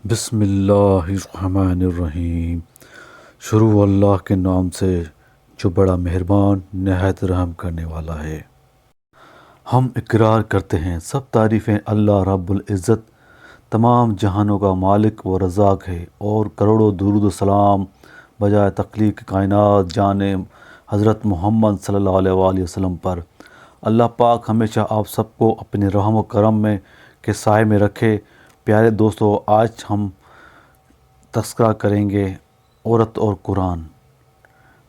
بسم اللہ الرحمن الرحیم۔ شروع اللہ کے نام سے جو بڑا مہربان نہایت رحم کرنے والا ہے۔ ہم اقرار کرتے ہیں سب تعریفیں اللہ رب العزت تمام جہانوں کا مالک و رزاق ہے، اور کروڑوں درود و سلام بجائے تخلیق کائنات جانے حضرت محمد صلی اللہ علیہ وآلہ وسلم پر۔ اللہ پاک ہمیشہ آپ سب کو اپنے رحم و کرم میں کے سائے میں رکھے۔ پیارے دوستو، آج ہم تذکرہ کریں گے عورت اور قرآن۔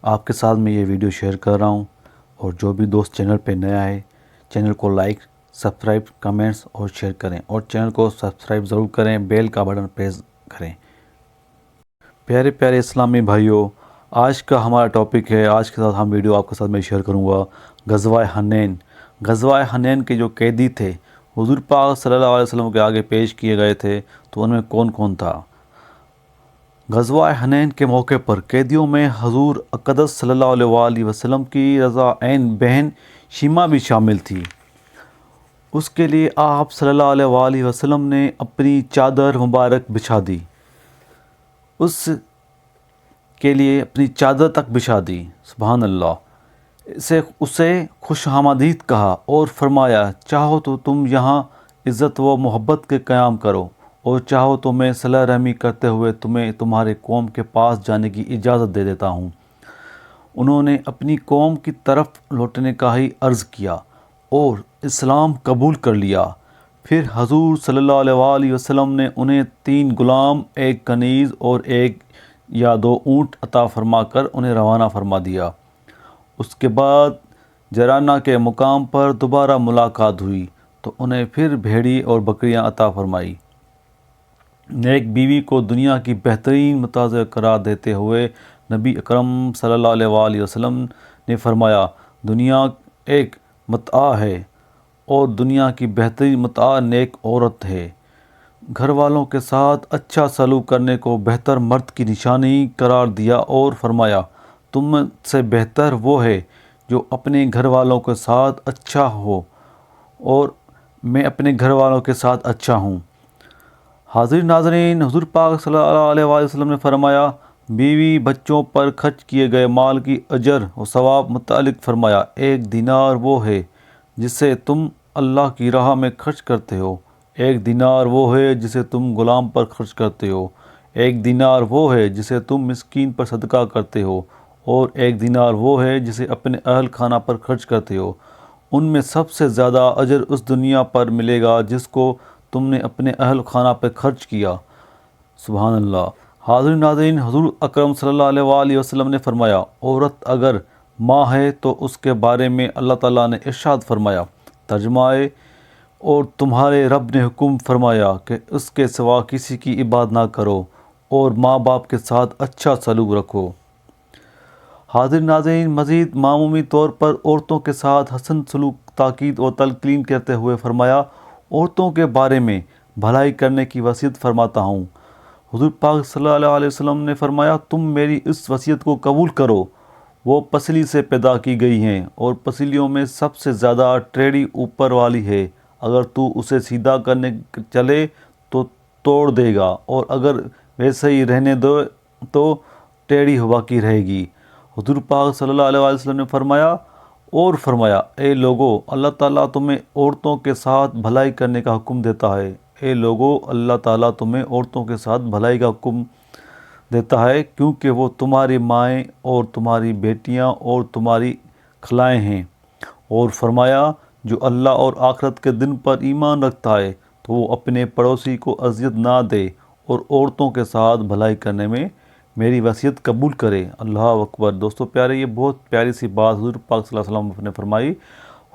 آپ کے ساتھ میں یہ ویڈیو شیئر کر رہا ہوں، اور جو بھی دوست چینل پہ نیا ہے چینل کو لائک، سبسکرائب، کمنٹس اور شیئر کریں، اور چینل کو سبسکرائب ضرور کریں، بیل کا بٹن پریس کریں۔ پیارے پیارے اسلامی بھائیوں، آج کا ہمارا ٹاپک ہے، آج کے ساتھ ہم ویڈیو آپ کے ساتھ میں شیئر کروں گا غزوہ حنین۔ غزوہ حنین کے جو قیدی تھے حضور پاک صلی اللہ علیہ وسلم کے آگے پیش کیے گئے تھے، تو ان میں کون کون تھا؟ غزوہ حنین کے موقع پر قیدیوں میں حضور اقدس صلی اللہ علیہ وآلہ وسلم کی رضا عین بہن شیمہ بھی شامل تھی۔ اس کے لیے آپ صلی اللہ علیہ وآلہ وسلم نے اپنی چادر مبارک بچھا دی، اس کے لیے اپنی چادر تک بچھا دی۔ سبحان اللہ۔ اسے خوش آمدید کہا اور فرمایا، چاہو تو تم یہاں عزت و محبت کے قیام کرو، اور چاہو تو میں صلہ رحمی کرتے ہوئے تمہیں تمہارے قوم کے پاس جانے کی اجازت دے دیتا ہوں۔ انہوں نے اپنی قوم کی طرف لوٹنے کا ہی عرض کیا اور اسلام قبول کر لیا۔ پھر حضور صلی اللہ علیہ وآلہ وسلم نے انہیں 3 غلام، 1 کنیز اور 1 یا 2 اونٹ عطا فرما کر انہیں روانہ فرما دیا۔ اس کے بعد جرانہ کے مقام پر دوبارہ ملاقات ہوئی تو انہیں پھر بھیڑی اور بکریاں عطا فرمائی۔ نیک بیوی کو دنیا کی بہترین متاع قرار دیتے ہوئے نبی اکرم صلی اللہ علیہ وآلہ وسلم نے فرمایا، دنیا ایک متاع ہے، اور دنیا کی بہترین متاع نیک عورت ہے۔ گھر والوں کے ساتھ اچھا سلوک کرنے کو بہتر مرد کی نشانی قرار دیا، اور فرمایا، تم سے بہتر وہ ہے جو اپنے گھر والوں کے ساتھ اچھا ہو، اور میں اپنے گھر والوں کے ساتھ اچھا ہوں۔ حاضرین ناظرین، حضور پاک صلی اللہ علیہ وآلہ وسلم نے فرمایا، بیوی بچوں پر خرچ کیے گئے مال کی اجر و ثواب متعلق فرمایا، 1 دینار وہ ہے جسے تم اللہ کی راہ میں خرچ کرتے ہو، 1 دینار وہ ہے جسے تم غلام پر خرچ کرتے ہو، 1 دینار وہ ہے جسے تم مسکین پر صدقہ کرتے ہو، اور 1 دینار وہ ہے جسے اپنے اہل خانہ پر خرچ کرتے ہو۔ ان میں سب سے زیادہ اجر اس دنیا پر ملے گا جس کو تم نے اپنے اہل خانہ پر خرچ کیا۔ سبحان اللہ۔ حاضرین ناظرین، حضور اکرم صلی اللہ علیہ وآلہ وسلم نے فرمایا، عورت اگر ماں ہے تو اس کے بارے میں اللہ تعالیٰ نے ارشاد فرمایا، ترجمہ ہے، اور تمہارے رب نے حکم فرمایا کہ اس کے سوا کسی کی عبادت نہ کرو، اور ماں باپ کے ساتھ اچھا سلوک رکھو۔ حاضرین ناظرین، مزید معمومی طور پر عورتوں کے ساتھ حسن سلوک تاکید اور تلقین کرتے ہوئے فرمایا، عورتوں کے بارے میں بھلائی کرنے کی وصیت فرماتا ہوں۔ حضور پاک صلی اللہ علیہ وسلم نے فرمایا، تم میری اس وصیت کو قبول کرو۔ وہ پسلی سے پیدا کی گئی ہیں، اور پسلیوں میں سب سے زیادہ ٹیڑھی اوپر والی ہے۔ اگر تو اسے سیدھا کرنے چلے تو توڑ دے گا، اور اگر ویسے ہی رہنے دو تو ٹیڑھی باقی رہے گی۔ حضور پاک صلی اللہ علیہ وسلم نے فرمایا، اے لوگو، اللہ تعالیٰ تمہیں عورتوں کے ساتھ بھلائی کرنے کا حکم دیتا ہے۔ اے لوگو، اللہ تعالیٰ تمہیں عورتوں کے ساتھ بھلائی کا حکم دیتا ہے، کیونکہ وہ تمہاری مائیں اور تمہاری بیٹیاں اور تمہاری خالائیں ہیں۔ اور فرمایا، جو اللہ اور آخرت کے دن پر ایمان رکھتا ہے تو وہ اپنے پڑوسی کو اذیت نہ دے، اور عورتوں کے ساتھ بھلائی کرنے میں میری وصیت قبول کرے۔ اللہ اکبر۔ دوستو پیارے، یہ بہت پیاری سی بات حضور پاک صلی اللہ علیہ وسلم نے فرمائی۔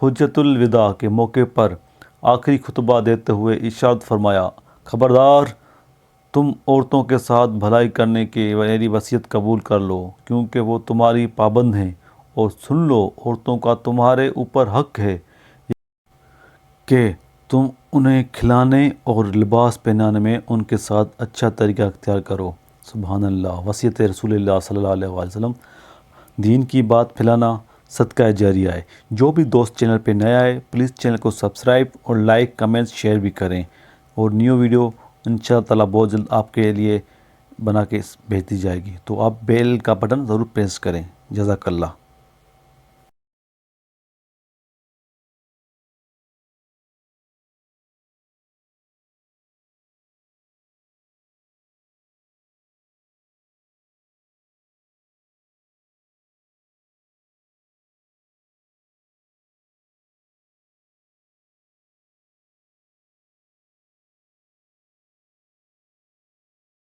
حجۃ الوداع کے موقع پر آخری خطبہ دیتے ہوئے ارشاد فرمایا، خبردار، تم عورتوں کے ساتھ بھلائی کرنے کی میری وصیت قبول کر لو، کیونکہ وہ تمہاری پابند ہیں، اور سن لو، عورتوں کا تمہارے اوپر حق ہے کہ تم انہیں کھلانے اور لباس پہنانے میں ان کے ساتھ اچھا طریقہ اختیار کرو۔ سبحان اللہ۔ وصیت رسول اللہ صلی اللہ علیہ وسلم۔ دین کی بات پھیلانا صدقہ جاریہ ہے۔ جو بھی دوست چینل پہ نیا ہے پلیز چینل کو سبسکرائب اور لائک، کمنٹ، شیئر بھی کریں، اور نیو ویڈیو انشاء تعالیٰ بہت جلد آپ کے لیے بنا کے بھیج دی جائے گی، تو آپ بیل کا بٹن ضرور پریس کریں۔ جزاک اللہ۔